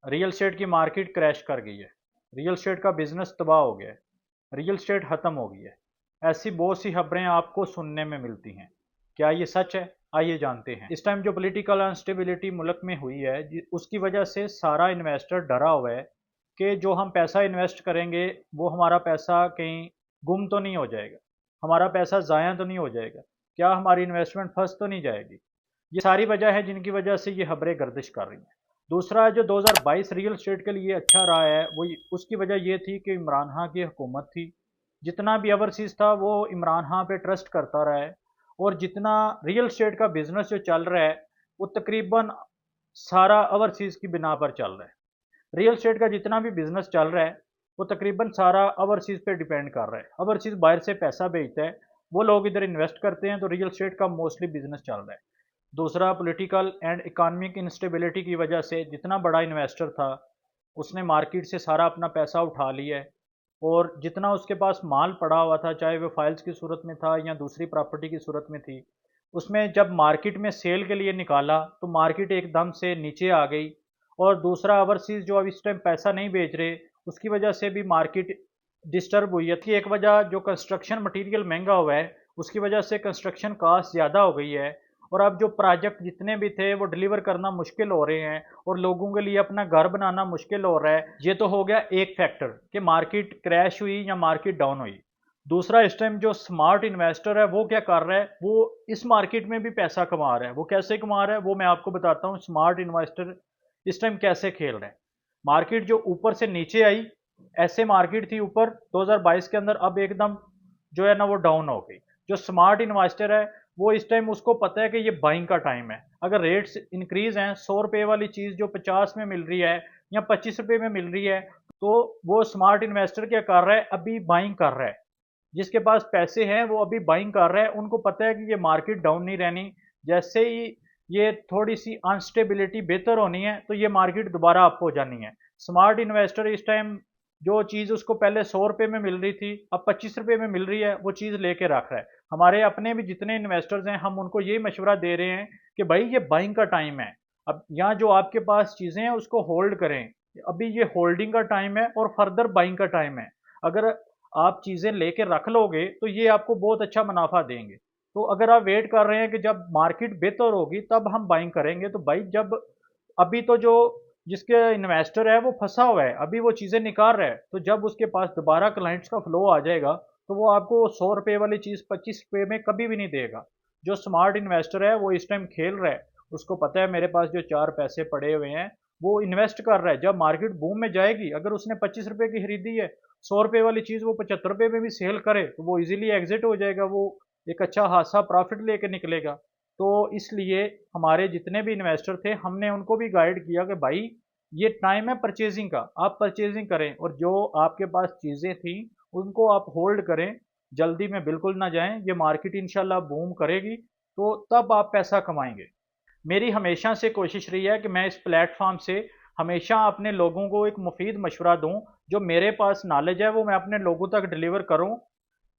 Real estate की market crash कर गई है, रियल एस्टेट का बिजनेस तबाह हो गया है, रियल एस्टेट खत्म हो गई है। ऐसी बहुत सी खबरें आपको सुनने में मिलती हैं। क्या ये सच है? आइए जानते हैं। इस टाइम जो पॉलिटिकल अनस्टेबिलिटी मुल्क में हुई है उसकी वजह से सारा इन्वेस्टर डरा हुआ है कि जो हम पैसा इन्वेस्ट करेंगे वो हमारा पैसा कहीं गुम तो नहीं हो जाएगा, हमारा पैसा ज़ाया तो नहीं हो जाएगा, क्या हमारी इन्वेस्टमेंट फंस तो नहीं जाएगी। ये सारी वजह है जिनकी वजह से ये खबरें गर्दिश कर रही हैं। दूसरा जो 2022 रियल एस्टेट के लिए अच्छा रहा है वो उसकी वजह ये थी कि इमरान खान की हुकूमत थी। जितना भी ओवरसीज़ था वो इमरान खान पे ट्रस्ट करता रहा है, और जितना रियल एस्टेट का बिजनेस जो चल रहा है वो तकरीबन सारा ओवरसीज़ की बिना पर चल रहा है। रियल एस्टेट का जितना भी बिजनेस चल रहा है वो तकरीबन सारा ओवरसीज़ पे डिपेंड कर रहा है। ओवरसीज़ बाहर से पैसा भेजता है, वो लोग इधर इन्वेस्ट करते हैं, तो रियल एस्टेट का मोस्टली बिजनेस चल रहा है। दूसरा पॉलिटिकल एंड इकोनॉमिक इंस्टेबिलिटी की वजह से जितना बड़ा इन्वेस्टर था उसने मार्केट से सारा अपना पैसा उठा लिया है, और जितना उसके पास माल पड़ा हुआ था, चाहे वो फाइल्स की सूरत में था या दूसरी प्रॉपर्टी की सूरत में थी, उसमें जब मार्केट में सेल के लिए निकाला तो मार्केट एकदम से नीचे आ गई। और दूसरा ओवरसीज़ जो अब इस टाइम पैसा नहीं बेच रहे उसकी वजह से भी मार्केट डिस्टर्ब हुई है। कि एक वजह जो कंस्ट्रक्शन मटेरियल महंगा हुआ है उसकी वजह से कंस्ट्रक्शन कास्ट ज़्यादा हो गई है, और अब जो प्रोजेक्ट जितने भी थे वो डिलीवर करना मुश्किल हो रहे हैं, और लोगों के लिए अपना घर बनाना मुश्किल हो रहा है। ये तो हो गया एक फैक्टर कि मार्केट क्रैश हुई या मार्केट डाउन हुई। दूसरा, इस टाइम जो स्मार्ट इन्वेस्टर है वो क्या कर रहा है, वो इस मार्केट में भी पैसा कमा रहा है। वो कैसे कमा रहा है वो मैं आपको बताता हूँ। स्मार्ट इन्वेस्टर इस टाइम कैसे खेल रहे हैं। मार्केट जो ऊपर से नीचे आई, ऐसे मार्केट थी ऊपर 2022 के अंदर, अब एकदम जो है ना वो डाउन हो गई। जो स्मार्ट इन्वेस्टर है वो इस टाइम उसको पता है कि ये बाइंग का टाइम है। अगर रेट्स इंक्रीज हैं, 100 रुपये वाली चीज़ जो 50 में मिल रही है या 25 रुपये में मिल रही है, तो वो स्मार्ट इन्वेस्टर क्या कर रहा है, अभी बाइंग कर रहा है। जिसके पास पैसे हैं वो अभी बाइंग कर रहा है, उनको पता है कि ये मार्केट डाउन नहीं रहनी। जैसे ही ये थोड़ी सी अनस्टेबिलिटी बेहतर होनी है तो ये मार्केट दोबारा अप हो जानी है। स्मार्ट इन्वेस्टर इस टाइम जो चीज़ उसको पहले 100 रुपये में मिल रही थी अब 25 रुपये में मिल रही है वो चीज़ लेके रख रहा है। हमारे अपने भी जितने इन्वेस्टर्स हैं हम उनको यही मशवरा दे रहे हैं कि भाई ये बाइंग का टाइम है। अब यहाँ जो आपके पास चीज़ें हैं उसको होल्ड करें। अभी ये होल्डिंग का टाइम है और फर्दर बाइंग का टाइम है। अगर आप चीज़ें लेके रख लोगे तो ये आपको बहुत अच्छा मुनाफा देंगे। तो अगर आप वेट कर रहे हैं कि जब मार्केट बेहतर होगी तब हम बाइंग करेंगे, तो भाई जब अभी तो जो जिसके इन्वेस्टर है वो फंसा हुआ है, अभी वो चीज़ें निकाल रहा है, तो जब उसके पास दोबारा क्लाइंट्स का फ्लो आ जाएगा तो वो आपको 100 रुपये वाली चीज़ 25 रुपये में कभी भी नहीं देगा। जो स्मार्ट इन्वेस्टर है वो इस टाइम खेल रहा है, उसको पता है मेरे पास जो चार पैसे पड़े हुए हैं, वो इन्वेस्ट कर रहा है। जब मार्केट बूम में जाएगी, अगर उसने 25 रुपये की खरीदी है, 100 रुपये वाली चीज़ वो 75 रुपये में भी सेल करे तो वो इजीली एग्जिट हो जाएगा, वो एक अच्छा खासा प्रॉफिट लेके निकलेगा। तो इसलिए हमारे जितने भी इन्वेस्टर थे हमने उनको भी गाइड किया कि भाई ये टाइम है परचेजिंग का, आप परचेजिंग करें, और जो आपके पास चीज़ें थी उनको आप होल्ड करें, जल्दी में बिल्कुल ना जाएं। ये मार्केट इंशाल्लाह बूम करेगी तो तब आप पैसा कमाएंगे। मेरी हमेशा से कोशिश रही है कि मैं इस प्लेटफॉर्म से हमेशा अपने लोगों को एक मुफीद मशवरा दूं। जो मेरे पास नॉलेज है वो मैं अपने लोगों तक डिलीवर करूं,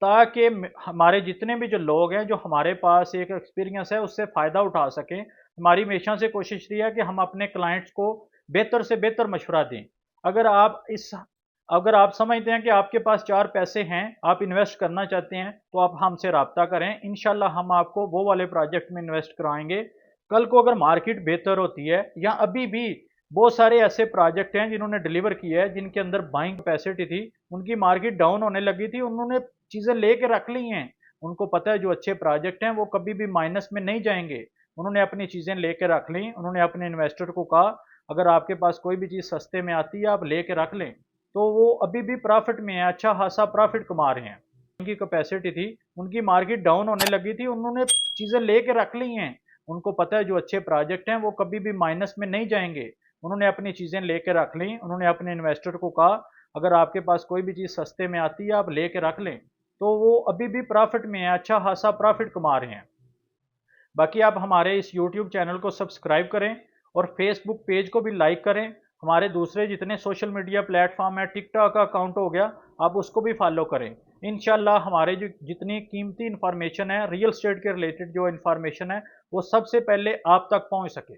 ताकि हमारे जितने भी जो लोग हैं जो हमारे पास एक एक्सपीरियंस है उससे फ़ायदा उठा सकें। हमारी हमेशा से कोशिश रही है कि हम अपने क्लाइंट्स को बेहतर से बेहतर मशवरा दें। अगर आप इस अगर आप समझते हैं कि आपके पास चार पैसे हैं, आप इन्वेस्ट करना चाहते हैं, तो आप हमसे रब्ता करें। इंशाल्लाह हम आपको वो वाले प्रोजेक्ट में इन्वेस्ट कराएंगे। कल को अगर मार्केट बेहतर होती है, या अभी भी बहुत सारे ऐसे प्रोजेक्ट हैं जिन्होंने डिलीवर किया है जिनके अंदर बाइंग कैपेसिटी थी, उनकी मार्केट डाउन होने लगी थी, उन्होंने चीज़ें लेके रख ली हैं। उनको पता है जो अच्छे प्रोजेक्ट हैं वो कभी भी माइनस में नहीं जाएंगे। उन्होंने अपनी चीज़ें लेके रख ली, उन्होंने अपने इन्वेस्टर को कहा अगर आपके पास कोई भी चीज़ सस्ते में आती है आप लेके रख लें, तो वो अभी भी प्रॉफिट में है, अच्छा खासा प्रॉफिट कमा रहे हैं। उनकी कैपेसिटी थी, उनकी मार्केट डाउन होने लगी थी, उन्होंने चीज़ें लेके रख ली हैं। उनको पता है जो अच्छे प्रोजेक्ट हैं वो कभी भी माइनस में नहीं जाएंगे। उन्होंने अपनी चीज़ें लेके रख ली, उन्होंने अपने इन्वेस्टर को कहा अगर आपके पास कोई भी चीज़ सस्ते में आती है आप लेके रख लें, तो वो अभी भी प्रॉफिट में है, अच्छा खासा प्रॉफिट कमा रहे हैं। बाकी आप हमारे इस यूट्यूब चैनल को सब्सक्राइब करें और फेसबुक पेज को भी लाइक करें। हमारे दूसरे जितने सोशल मीडिया प्लेटफॉर्म है, टिकटॉक का अकाउंट हो गया, आप उसको भी फॉलो करें। इंशाल्लाह हमारे जो जितनी कीमती इन्फॉर्मेशन है रियल स्टेट के रिलेटेड, जो इन्फॉर्मेशन है वो सबसे पहले आप तक पहुंच सके।